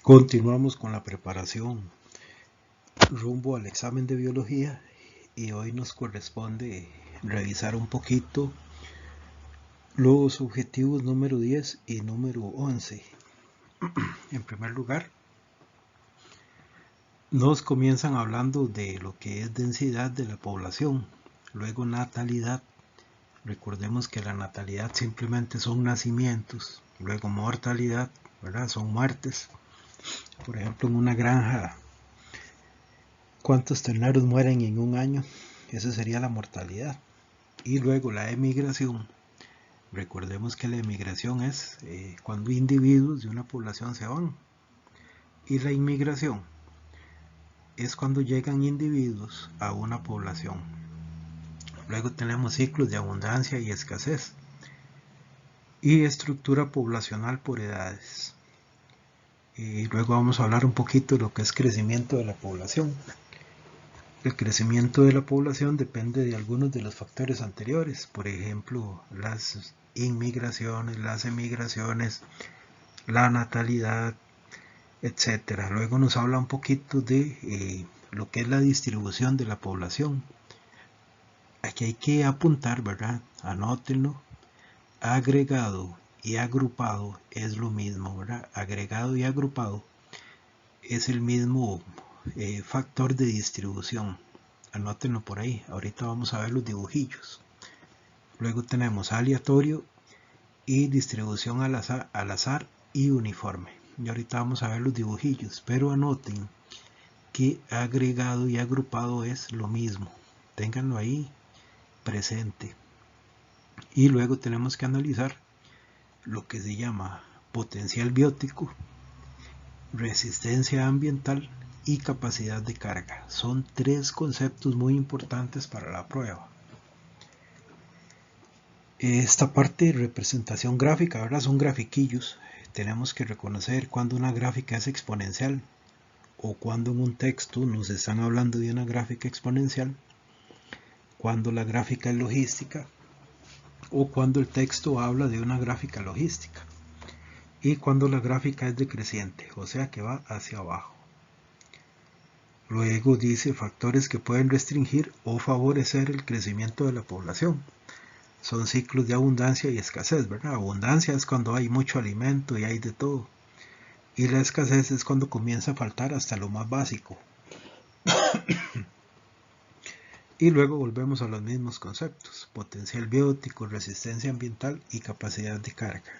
Continuamos con la preparación rumbo al examen de biología y hoy nos corresponde revisar un poquito los objetivos número 10 y número 11. En primer lugar, nos comienzan hablando de lo que es densidad de la población, luego natalidad. Recordemos que la natalidad simplemente son nacimientos, luego mortalidad, ¿verdad? Son muertes. Por ejemplo, en una granja, ¿cuántos terneros mueren en un año? Esa sería la mortalidad. Y luego la emigración. Recordemos que la emigración es cuando individuos de una población se van. Y la inmigración es cuando llegan individuos a una población. Luego tenemos ciclos de abundancia y escasez. Y estructura poblacional por edades. Y luego vamos a hablar un poquito de lo que es crecimiento de la población. El crecimiento de la población depende de algunos de los factores anteriores, por ejemplo, las inmigraciones, las emigraciones, la natalidad, etcétera. Luego nos habla un poquito de lo que es la distribución de la población. Aquí hay que apuntar, ¿verdad? Anótenlo. Agregado y agrupado es lo mismo, ¿verdad? Agregado y agrupado es el mismo factor de distribución. Anótenlo por ahí. Ahorita vamos a ver los dibujillos. Luego tenemos aleatorio y distribución al azar y uniforme. Y ahorita vamos a ver los dibujillos. Pero anoten que agregado y agrupado es lo mismo. Ténganlo ahí presente. Y luego tenemos que analizar lo que se llama potencial biótico, resistencia ambiental y capacidad de carga. Son tres conceptos muy importantes para la prueba. Esta parte de representación gráfica, ahora son grafiquillos. Tenemos que reconocer cuando una gráfica es exponencial o cuando en un texto nos están hablando de una gráfica exponencial, cuando la gráfica es logística o cuando el texto habla de una gráfica logística y cuando la gráfica es decreciente, o sea que va hacia abajo. Luego dice factores que pueden restringir o favorecer el crecimiento de la población. Son ciclos de abundancia y escasez, ¿verdad? Abundancia es cuando hay mucho alimento y hay de todo. Y la escasez es cuando comienza a faltar hasta lo más básico. Y luego volvemos a los mismos conceptos: potencial biótico, resistencia ambiental y capacidad de carga.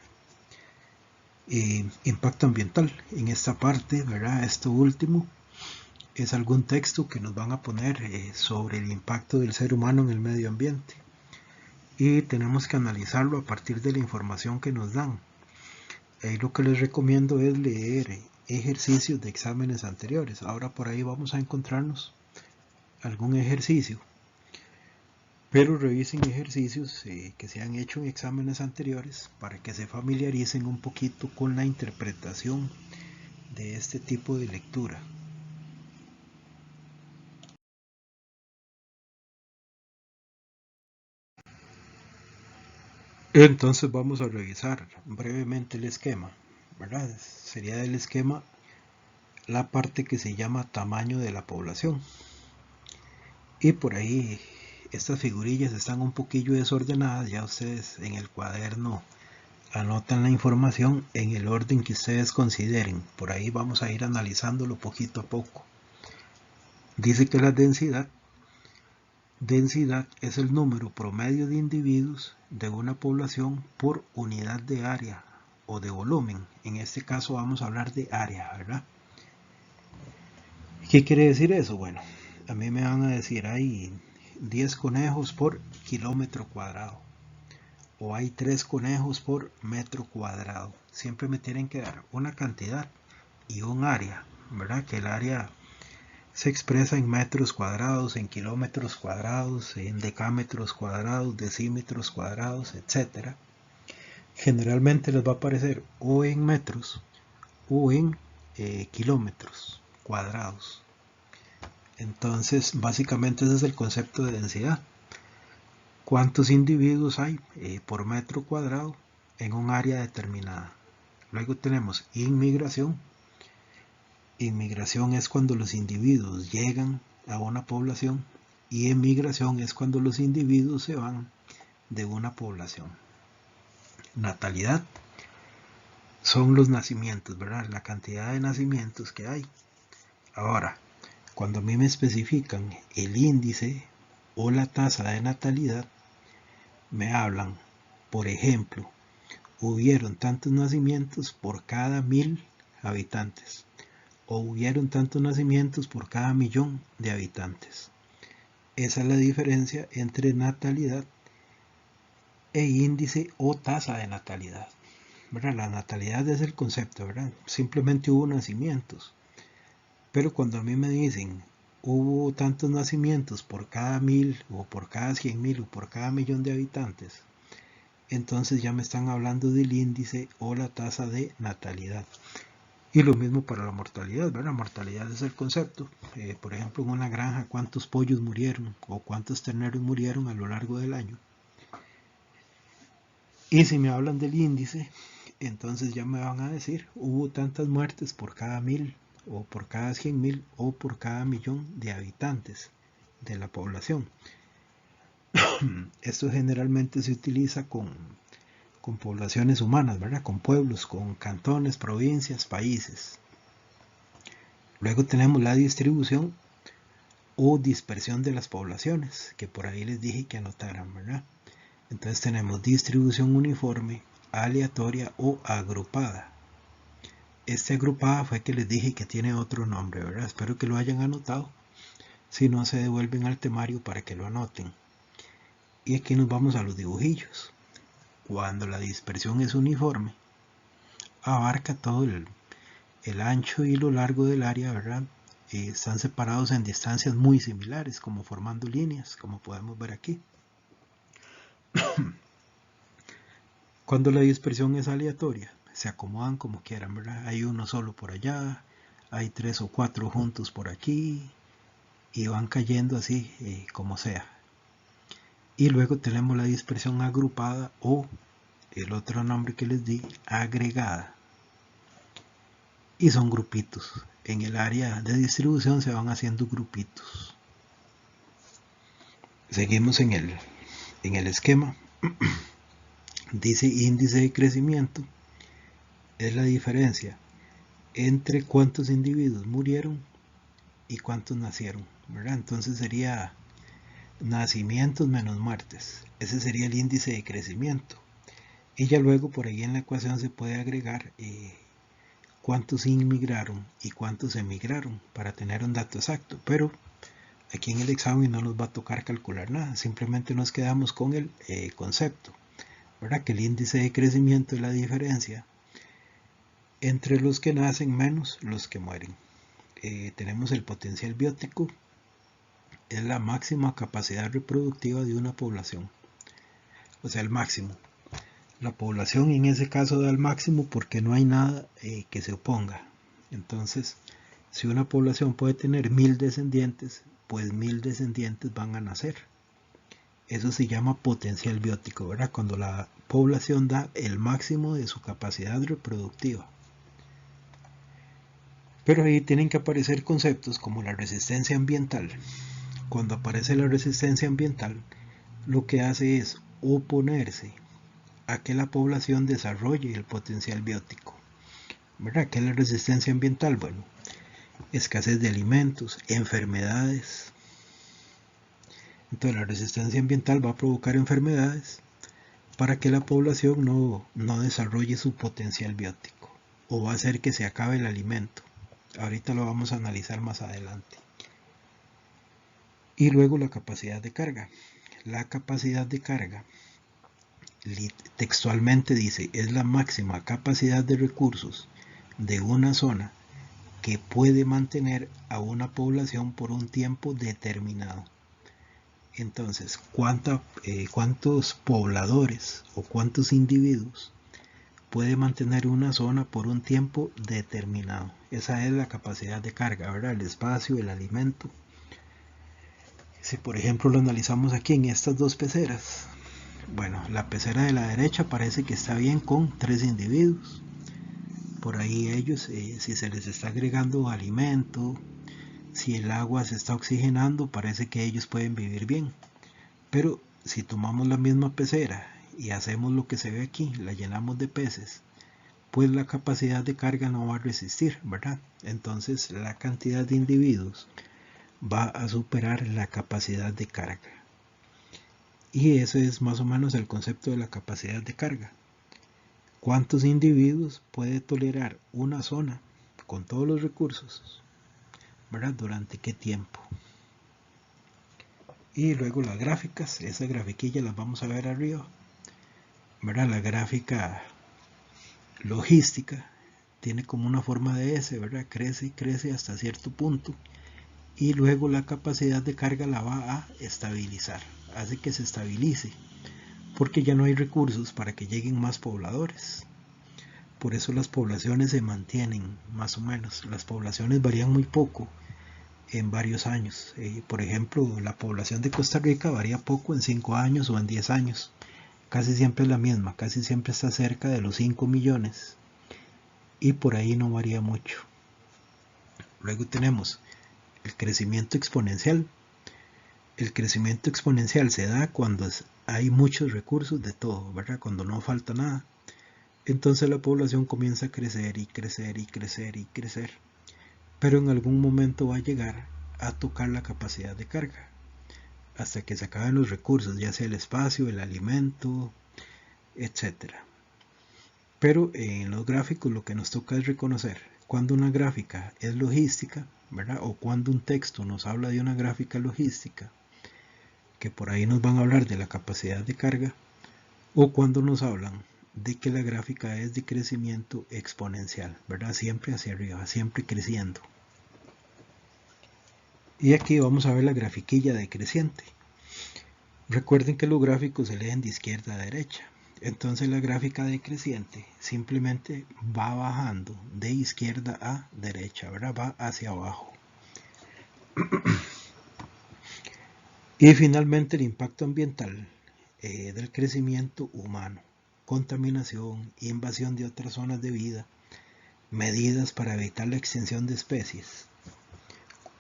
Impacto ambiental. En esta parte, ¿verdad? Esto último es algún texto que nos van a poner sobre el impacto del ser humano en el medio ambiente. Y tenemos que analizarlo a partir de la información que nos dan. Ahí lo que les recomiendo es leer ejercicios de exámenes anteriores. Ahora por ahí vamos a encontrarnos algún ejercicio, pero revisen ejercicios que se han hecho en exámenes anteriores para que se familiaricen un poquito con la interpretación de este tipo de lectura. Entonces vamos a revisar brevemente el esquema, ¿verdad? Sería del esquema la parte que se llama tamaño de la población. Y por ahí estas figurillas están un poquillo desordenadas, ya ustedes en el cuaderno anotan la información en el orden que ustedes consideren. Por ahí vamos a ir analizándolo poquito a poco. Dice que la densidad es el número promedio de individuos de una población por unidad de área o de volumen. En este caso vamos a hablar de área, ¿verdad? ¿Qué quiere decir eso? Bueno, a mí me van a decir hay 10 conejos por kilómetro cuadrado o hay 3 conejos por metro cuadrado. Siempre me tienen que dar una cantidad y un área, ¿verdad? Que el área se expresa en metros cuadrados, en kilómetros cuadrados, en decámetros cuadrados, decímetros cuadrados, etc. Generalmente les va a aparecer o en metros o en kilómetros cuadrados. Entonces, básicamente ese es el concepto de densidad. ¿Cuántos individuos hay por metro cuadrado en un área determinada? Luego tenemos inmigración. Inmigración es cuando los individuos llegan a una población y emigración es cuando los individuos se van de una población. Natalidad son los nacimientos, ¿verdad? La cantidad de nacimientos que hay. Ahora, cuando a mí me especifican el índice o la tasa de natalidad, me hablan, por ejemplo, hubieron tantos nacimientos por cada 1000 habitantes o hubieron tantos nacimientos por cada 1.000.000 de habitantes. Esa es la diferencia entre natalidad e índice o tasa de natalidad, ¿verdad? La natalidad es el concepto, ¿verdad? Simplemente hubo nacimientos. Pero cuando a mí me dicen hubo tantos nacimientos por cada 1000 o por cada 100.000 o por cada 1.000.000 de habitantes, entonces ya me están hablando del índice o la tasa de natalidad. Y lo mismo para la mortalidad, ¿verdad? Mortalidad es el concepto. Por ejemplo, en una granja, ¿cuántos pollos murieron o cuántos terneros murieron a lo largo del año? Y si me hablan del índice, entonces ya me van a decir, hubo tantas muertes por cada 1000 o por cada 100.000 o por cada 1.000.000 de habitantes de la población. Esto generalmente se utiliza con poblaciones humanas, ¿verdad? Con pueblos, con cantones, provincias, países. Luego tenemos la distribución o dispersión de las poblaciones, que por ahí les dije que anotaran, ¿verdad? Entonces tenemos distribución uniforme, aleatoria o agrupada. Esta agrupada fue que les dije que tiene otro nombre, ¿verdad? Espero que lo hayan anotado. Si no, se devuelven al temario para que lo anoten. Y aquí nos vamos a los dibujillos. Cuando la dispersión es uniforme, abarca todo el ancho y lo largo del área, ¿verdad? Están separados en distancias muy similares, como formando líneas, como podemos ver aquí. Cuando la dispersión es aleatoria, se acomodan como quieran, ¿verdad? Hay uno solo por allá, hay 3 o 4 juntos por aquí, y van cayendo así como sea. Y luego tenemos la dispersión agrupada o el otro nombre que les di, agregada. Y son grupitos. En el área de distribución se van haciendo grupitos. Seguimos en el esquema. Dice índice de crecimiento. Es la diferencia entre cuántos individuos murieron y cuántos nacieron, ¿verdad? Entonces sería nacimientos menos muertes. Ese sería el índice de crecimiento. Y ya luego por ahí en la ecuación se puede agregar cuántos inmigraron y cuántos emigraron para tener un dato exacto. Pero aquí en el examen no nos va a tocar calcular nada. Simplemente nos quedamos con el concepto, ¿verdad? Que el índice de crecimiento es la diferencia entre los que nacen menos los que mueren. Tenemos el potencial biótico, es la máxima capacidad reproductiva de una población, o sea, el máximo. La población en ese caso da el máximo porque no hay nada que se oponga. Entonces, si una población puede tener 1000 descendientes, pues 1000 descendientes van a nacer. Eso se llama potencial biótico, ¿verdad? Cuando la población da el máximo de su capacidad reproductiva. Pero ahí tienen que aparecer conceptos como la resistencia ambiental. Cuando aparece la resistencia ambiental, lo que hace es oponerse a que la población desarrolle el potencial biótico, ¿verdad? ¿Qué es la resistencia ambiental? Bueno, escasez de alimentos, enfermedades. Entonces la resistencia ambiental va a provocar enfermedades para que la población no desarrolle su potencial biótico, o va a hacer que se acabe el alimento. Ahorita lo vamos a analizar más adelante. Y luego la capacidad de carga. La capacidad de carga textualmente dice, es la máxima capacidad de recursos de una zona que puede mantener a una población por un tiempo determinado. Entonces, ¿cuántos pobladores o cuántos individuos puede mantener una zona por un tiempo determinado? Esa es la capacidad de carga, ¿verdad? El espacio, el alimento. Si por ejemplo lo analizamos aquí en estas dos peceras, bueno, la pecera de la derecha parece que está bien con 3 individuos. Por ahí ellos, si se les está agregando alimento, si el agua se está oxigenando, parece que ellos pueden vivir bien. Pero si tomamos la misma pecera y hacemos lo que se ve aquí, la llenamos de peces, pues la capacidad de carga no va a resistir, ¿verdad? Entonces la cantidad de individuos va a superar la capacidad de carga. Y ese es más o menos el concepto de la capacidad de carga. ¿Cuántos individuos puede tolerar una zona con todos los recursos? ¿Verdad? ¿Durante qué tiempo? Y luego las gráficas, esa grafiquilla las vamos a ver arriba. ¿Verdad? La gráfica logística tiene como una forma de S, ¿verdad? Crece, crece hasta cierto punto y luego la capacidad de carga la va a estabilizar, hace que se estabilice, porque ya no hay recursos para que lleguen más pobladores. Por eso las poblaciones se mantienen más o menos. Las poblaciones varían muy poco en varios años. Por ejemplo, la población de Costa Rica varía poco en 5 años o en 10 años. Casi siempre es la misma, casi siempre está cerca de los 5 millones. Y por ahí no varía mucho. Luego tenemos el crecimiento exponencial. El crecimiento exponencial se da cuando hay muchos recursos de todo, ¿verdad? Cuando no falta nada. Entonces la población comienza a crecer y crecer y crecer y crecer, pero en algún momento va a llegar a tocar la capacidad de carga, hasta que se acaben los recursos, ya sea el espacio, el alimento, etc. Pero en los gráficos lo que nos toca es reconocer cuando una gráfica es logística, ¿verdad? O cuando un texto nos habla de una gráfica logística, que por ahí nos van a hablar de la capacidad de carga, o cuando nos hablan de que la gráfica es de crecimiento exponencial, ¿verdad? Siempre hacia arriba, siempre creciendo. Y aquí vamos a ver la grafiquilla decreciente. Recuerden que los gráficos se leen de izquierda a derecha. Entonces la gráfica decreciente simplemente va bajando de izquierda a derecha, ¿verdad? Va hacia abajo. Y finalmente el impacto ambiental del crecimiento humano. Contaminación, invasión de otras zonas de vida, medidas para evitar la extinción de especies.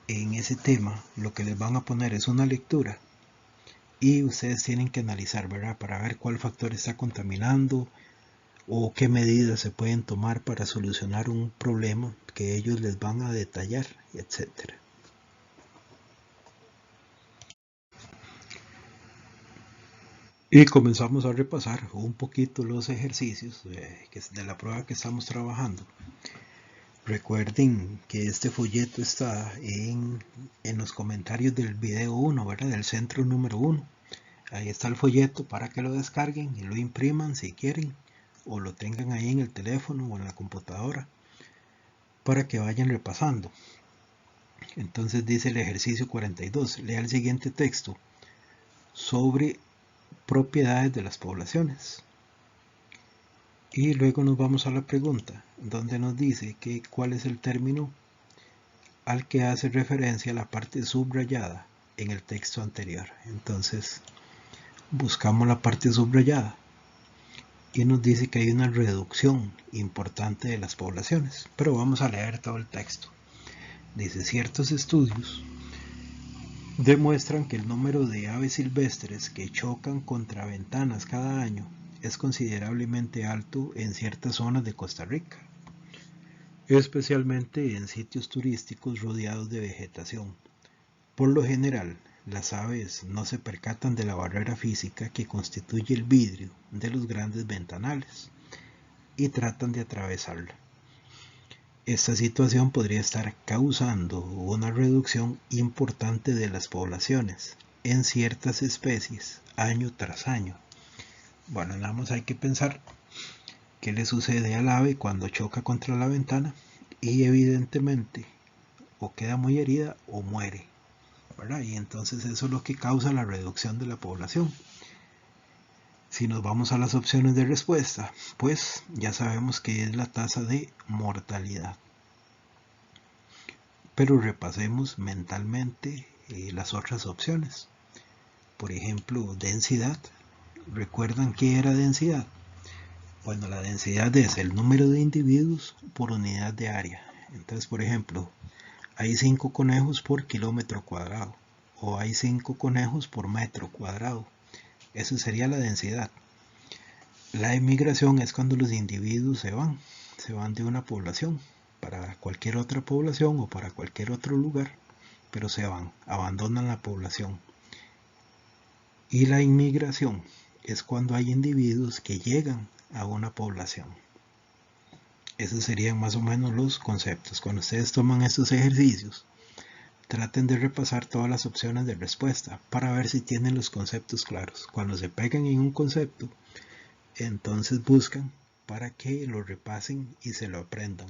En ese tema lo que les van a poner es una lectura y ustedes tienen que analizar, ¿verdad? Para ver cuál factor está contaminando o qué medidas se pueden tomar para solucionar un problema que ellos les van a detallar, etcétera. Y comenzamos a repasar un poquito los ejercicios de la prueba que estamos trabajando. Recuerden que este folleto está en los comentarios del video 1, ¿verdad? Del centro número 1. Ahí está el folleto para que lo descarguen y lo impriman si quieren, o lo tengan ahí en el teléfono o en la computadora para que vayan repasando. Entonces dice el ejercicio 42, lea el siguiente texto sobre propiedades de las poblaciones. Y luego nos vamos a la pregunta, donde nos dice que cuál es el término al que hace referencia la parte subrayada en el texto anterior. Entonces buscamos la parte subrayada y nos dice que hay una reducción importante de las poblaciones, pero vamos a leer todo el texto. Dice, ciertos estudios demuestran que el número de aves silvestres que chocan contra ventanas cada año es considerablemente alto en ciertas zonas de Costa Rica, especialmente en sitios turísticos rodeados de vegetación. Por lo general, las aves no se percatan de la barrera física que constituye el vidrio de los grandes ventanales y tratan de atravesarla. Esta situación podría estar causando una reducción importante de las poblaciones en ciertas especies año tras año. Bueno, nada más hay que pensar qué le sucede al ave cuando choca contra la ventana y evidentemente o queda muy herida o muere, ¿verdad? Y entonces eso es lo que causa la reducción de la población. Si nos vamos a las opciones de respuesta, pues ya sabemos que es la tasa de mortalidad. Pero repasemos mentalmente las otras opciones. Por ejemplo, densidad. ¿Recuerdan qué era densidad? Bueno, la densidad es el número de individuos por unidad de área. Entonces, por ejemplo, hay 5 conejos por kilómetro cuadrado o hay 5 conejos por metro cuadrado. Eso sería la densidad. La emigración es cuando los individuos se van de una población para cualquier otra población o para cualquier otro lugar, pero se van, abandonan la población. Y la inmigración es cuando hay individuos que llegan a una población. Esos serían más o menos los conceptos. Cuando ustedes toman estos ejercicios, traten de repasar todas las opciones de respuesta para ver si tienen los conceptos claros. Cuando se pegan en un concepto, entonces buscan para que lo repasen y se lo aprendan.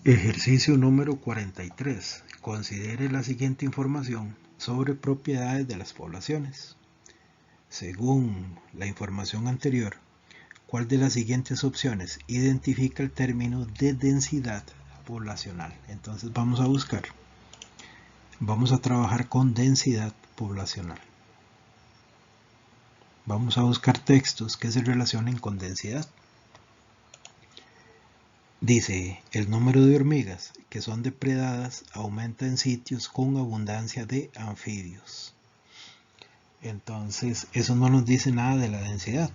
Ejercicio número 43. Considere la siguiente información sobre propiedades de las poblaciones. Según la información anterior, ¿cuál de las siguientes opciones identifica el término de densidad poblacional? Entonces vamos a buscar. Vamos a trabajar con densidad poblacional. Vamos a buscar textos que se relacionen con densidad. Dice, el número de hormigas que son depredadas aumenta en sitios con abundancia de anfibios. Entonces, eso no nos dice nada de la densidad.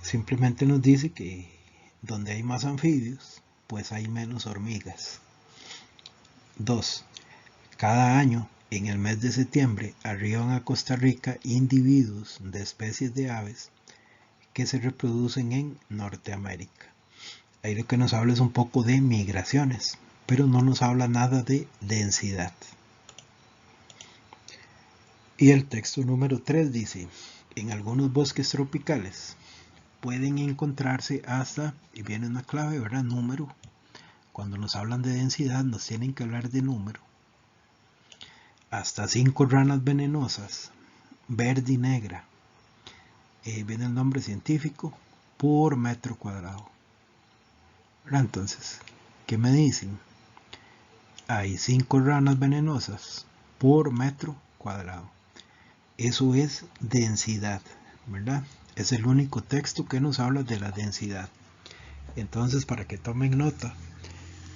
Simplemente nos dice que donde hay más anfibios, pues hay menos hormigas. 2. Cada año, en el mes de septiembre, arriban a Costa Rica individuos de especies de aves que se reproducen en Norteamérica. Ahí lo que nos habla es un poco de migraciones, pero no nos habla nada de densidad. Y el texto número 3 dice, en algunos bosques tropicales pueden encontrarse hasta, y viene una clave, ¿verdad? Número. Cuando nos hablan de densidad nos tienen que hablar de número. Hasta 5 ranas venenosas, verde y negra. Viene el nombre científico por metro cuadrado. Entonces, ¿qué me dicen? Hay 5 ranas venenosas por metro cuadrado. Eso es densidad, ¿verdad? Es el único texto que nos habla de la densidad. Entonces, para que tomen nota,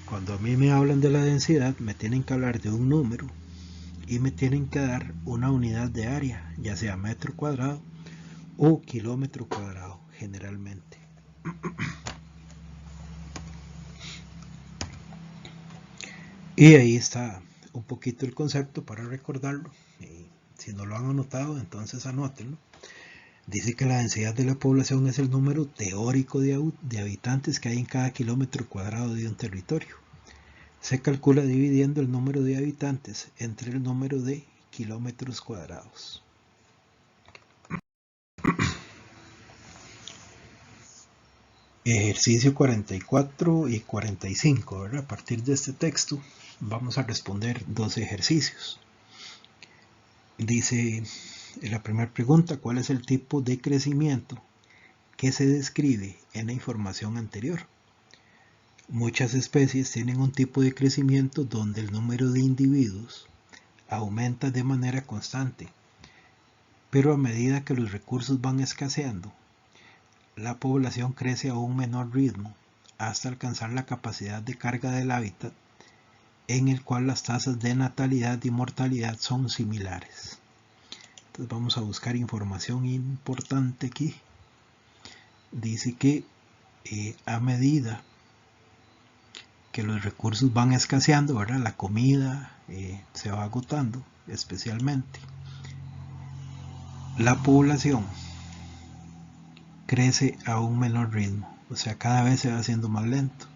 cuando a mí me hablan de la densidad, me tienen que hablar de un número y me tienen que dar una unidad de área, ya sea metro cuadrado o kilómetro cuadrado, generalmente. Y ahí está un poquito el concepto para recordarlo. Si no lo han anotado, entonces anótenlo. Dice que la densidad de la población es el número teórico de habitantes que hay en cada kilómetro cuadrado de un territorio. Se calcula dividiendo el número de habitantes entre el número de kilómetros cuadrados. Ejercicio 44 y 45, ¿verdad? A partir de este texto vamos a responder 2 ejercicios. Dice la primera pregunta, ¿cuál es el tipo de crecimiento que se describe en la información anterior? Muchas especies tienen un tipo de crecimiento donde el número de individuos aumenta de manera constante, pero a medida que los recursos van escaseando, la población crece a un menor ritmo hasta alcanzar la capacidad de carga del hábitat, en el cual las tasas de natalidad y mortalidad son similares. Entonces vamos a buscar información importante aquí. Dice que a medida que los recursos van escaseando, ¿verdad? La comida se va agotando, especialmente. La población crece a un menor ritmo, o sea, cada vez se va haciendo más lento,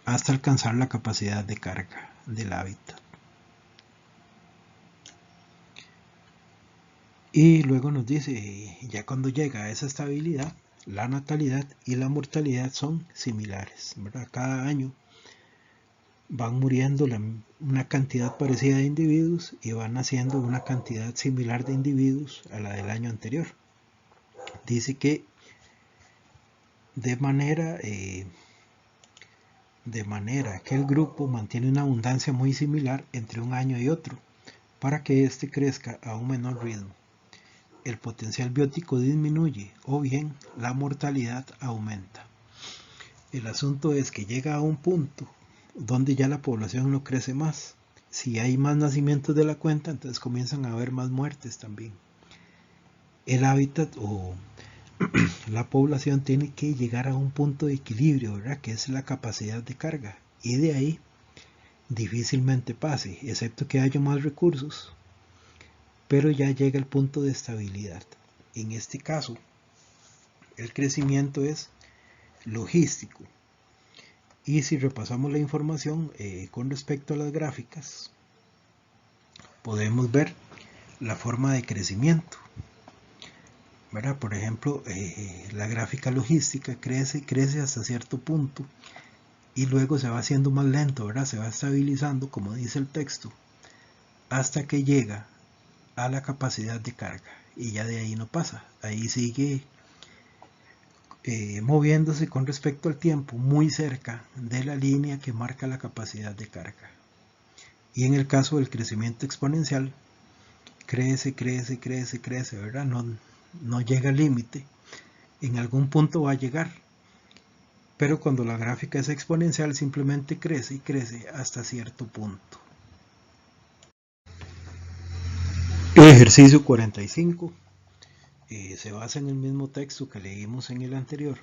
hasta alcanzar la capacidad de carga del hábitat. Y luego nos dice, ya cuando llega a esa estabilidad, la natalidad y la mortalidad son similares, ¿verdad? Cada año van muriendo una cantidad parecida de individuos y van naciendo una cantidad similar de individuos a la del año anterior. Dice que de manera de manera que el grupo mantiene una abundancia muy similar entre un año y otro, para que éste crezca a un menor ritmo. El potencial biótico disminuye o bien la mortalidad aumenta. El asunto es que llega a un punto donde ya la población no crece más. Si hay más nacimientos de la cuenta, entonces comienzan a haber más muertes también. El hábitat o la población tiene que llegar a un punto de equilibrio, ¿verdad? Que es la capacidad de carga. Y de ahí difícilmente pase, excepto que haya más recursos. Pero ya llega el punto de estabilidad. En este caso, el crecimiento es logístico. Y si repasamos la información con respecto a las gráficas, podemos ver la forma de crecimiento. ¿Verdad? Por ejemplo, la gráfica logística crece hasta cierto punto y luego se va haciendo más lento, ¿verdad? Se va estabilizando, como dice el texto, hasta que llega a la capacidad de carga y ya de ahí no pasa. Ahí sigue moviéndose con respecto al tiempo muy cerca de la línea que marca la capacidad de carga. Y en el caso del crecimiento exponencial, crece, ¿verdad? No llega al límite. En algún punto va a llegar. Pero cuando la gráfica es exponencial, simplemente crece y crece hasta cierto punto. Ejercicio 45. Se basa en el mismo texto que leímos en el anterior.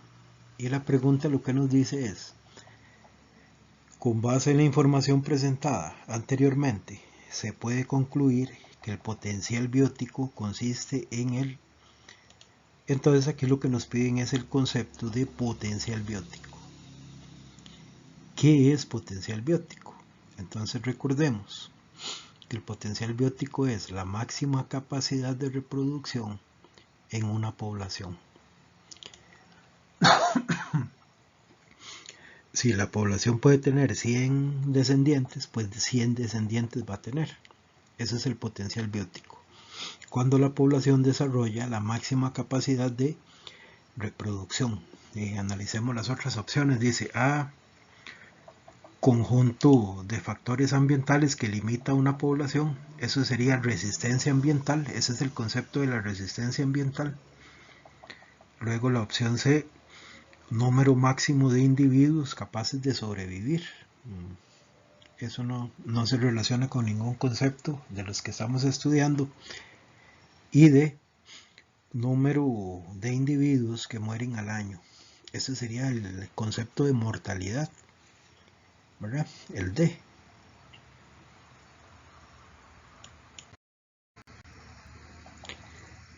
Y la pregunta lo que nos dice es, con base en la información presentada anteriormente, se puede concluir que el potencial biótico consiste en el... Entonces aquí lo que nos piden es el concepto de potencial biótico. ¿Qué es potencial biótico? Entonces recordemos que el potencial biótico es la máxima capacidad de reproducción en una población. Si la población puede tener 100 descendientes, pues 100 descendientes va a tener. Ese es el potencial biótico. Cuando la población desarrolla la máxima capacidad de reproducción. Analicemos las otras opciones. Dice A, conjunto de factores ambientales que limita una población. Eso sería resistencia ambiental. Ese es el concepto de la resistencia ambiental. Luego la opción C, número máximo de individuos capaces de sobrevivir. Eso no se relaciona con ningún concepto de los que estamos estudiando. Y D, número de individuos que mueren al año. Ese sería el concepto de mortalidad, ¿verdad? El D.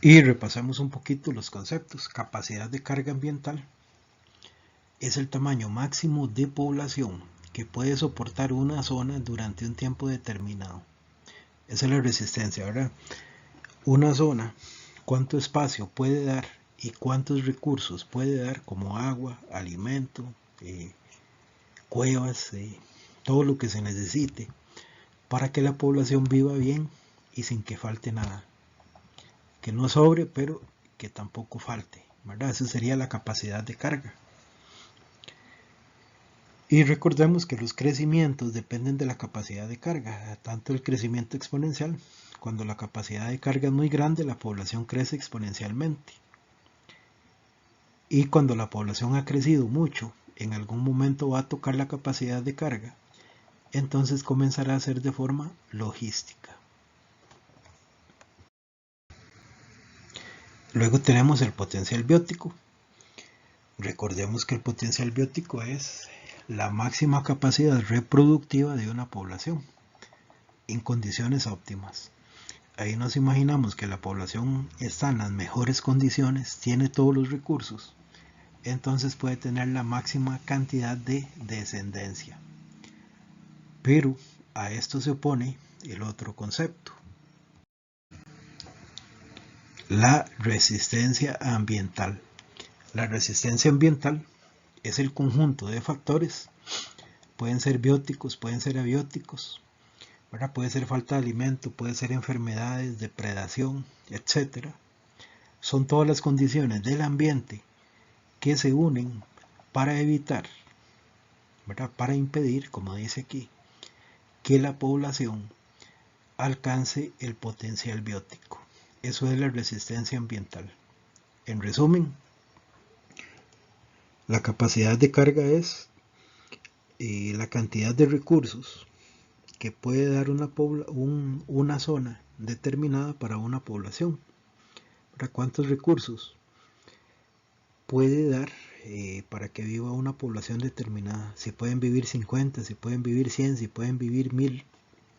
Y repasamos un poquito los conceptos. Capacidad de carga ambiental es el tamaño máximo de población que puede soportar una zona durante un tiempo determinado. Esa es la resistencia, ¿verdad? Una zona, cuánto espacio puede dar y cuántos recursos puede dar, como agua, alimento, cuevas, todo lo que se necesite para que la población viva bien y sin que falte nada. Que no sobre, pero que tampoco falte, ¿verdad? Esa sería la capacidad de carga. Y recordemos que los crecimientos dependen de la capacidad de carga, tanto el crecimiento exponencial. Cuando la capacidad de carga es muy grande, la población crece exponencialmente. Y cuando la población ha crecido mucho, en algún momento va a tocar la capacidad de carga, entonces comenzará a ser de forma logística. Luego tenemos el potencial biótico. Recordemos que el potencial biótico es la máxima capacidad reproductiva de una población en condiciones óptimas. Ahí nos imaginamos que la población está en las mejores condiciones, tiene todos los recursos, entonces puede tener la máxima cantidad de descendencia. Pero a esto se opone el otro concepto, la resistencia ambiental. La resistencia ambiental es el conjunto de factores, pueden ser bióticos, pueden ser abióticos, ¿verdad? Puede ser falta de alimento, puede ser enfermedades, depredación, etc. Son todas las condiciones del ambiente que se unen para evitar, ¿verdad? Para impedir, como dice aquí, que la población alcance el potencial biótico. Eso es la resistencia ambiental. En resumen, la capacidad de carga es la cantidad de recursos que puede dar una zona determinada para una población. ¿Para cuántos recursos puede dar para que viva una población determinada? Si pueden vivir 50, si pueden vivir 100, si pueden vivir 1000,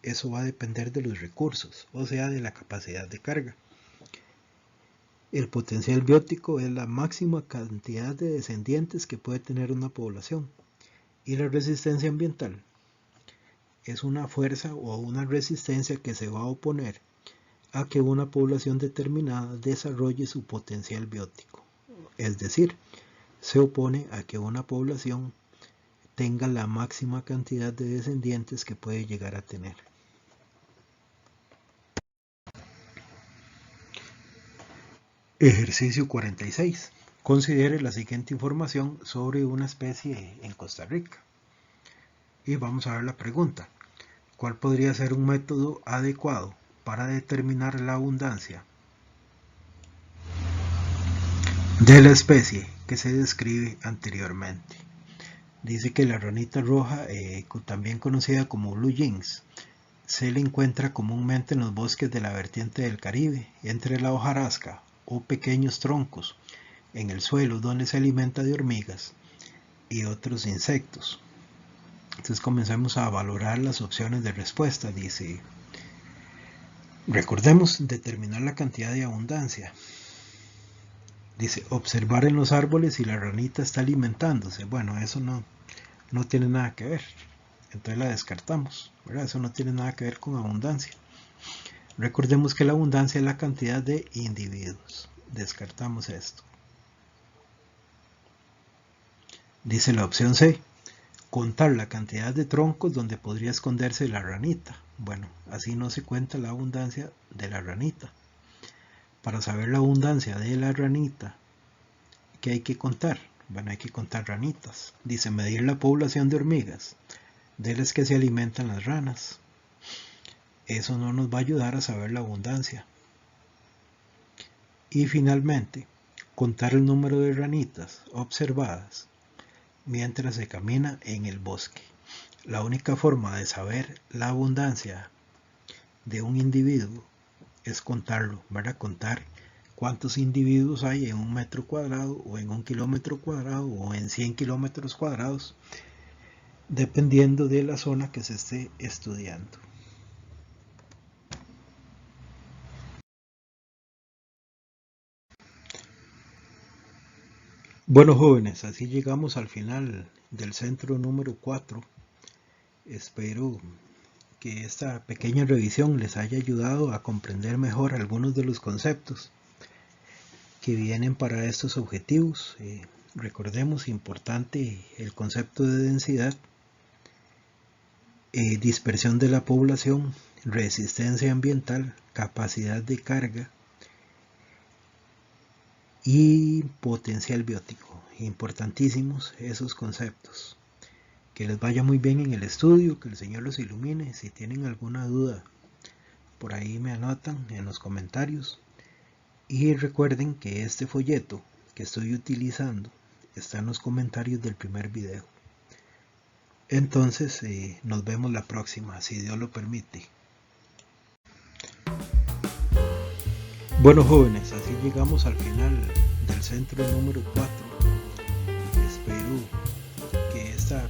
eso va a depender de los recursos, o sea, de la capacidad de carga. El potencial biótico es la máxima cantidad de descendientes que puede tener una población. Y la resistencia ambiental es una fuerza o una resistencia que se va a oponer a que una población determinada desarrolle su potencial biótico. Es decir, se opone a que una población tenga la máxima cantidad de descendientes que puede llegar a tener. Ejercicio 46. Considere la siguiente información sobre una especie en Costa Rica. Y vamos a ver la pregunta. ¿Cuál podría ser un método adecuado para determinar la abundancia de la especie que se describe anteriormente? Dice que la ranita roja, también conocida como blue jeans, se le encuentra comúnmente en los bosques de la vertiente del Caribe, entre la hojarasca o pequeños troncos, en el suelo donde se alimenta de hormigas y otros insectos. Entonces comencemos a valorar las opciones de respuesta. Dice, recordemos determinar la cantidad de abundancia. Dice, observar en los árboles si la ranita está alimentándose. Bueno, eso no tiene nada que ver. Entonces la descartamos, ¿verdad? Eso no tiene nada que ver con abundancia. Recordemos que la abundancia es la cantidad de individuos. Descartamos esto. Dice la opción C, contar la cantidad de troncos donde podría esconderse la ranita. Bueno, así no se cuenta la abundancia de la ranita. Para saber la abundancia de la ranita, ¿qué hay que contar? Bueno, hay que contar ranitas. Dice, medir la población de hormigas, de las que se alimentan las ranas. Eso no nos va a ayudar a saber la abundancia. Y finalmente, contar el número de ranitas observadas mientras se camina en el bosque. La única forma de saber la abundancia de un individuo es contarlo, ¿verdad? Contar cuántos individuos hay en un metro cuadrado o en un kilómetro cuadrado o en 100 kilómetros cuadrados, dependiendo de la zona que se esté estudiando. Bueno, jóvenes, así llegamos al final del centro número 4. Espero que esta pequeña revisión les haya ayudado a comprender mejor algunos de los conceptos que vienen para estos objetivos. Recordemos, importante el concepto de densidad, dispersión de la población, resistencia ambiental, capacidad de carga y potencial biótico. Importantísimos esos conceptos. Que les vaya muy bien en el estudio, que el Señor los ilumine. Si tienen alguna duda, por ahí me anotan en los comentarios. Y recuerden que este folleto que estoy utilizando está en los comentarios del primer video. Entonces, nos vemos la próxima, si Dios lo permite. Bueno, jóvenes, así llegamos al final del centro número 4. Espero que esta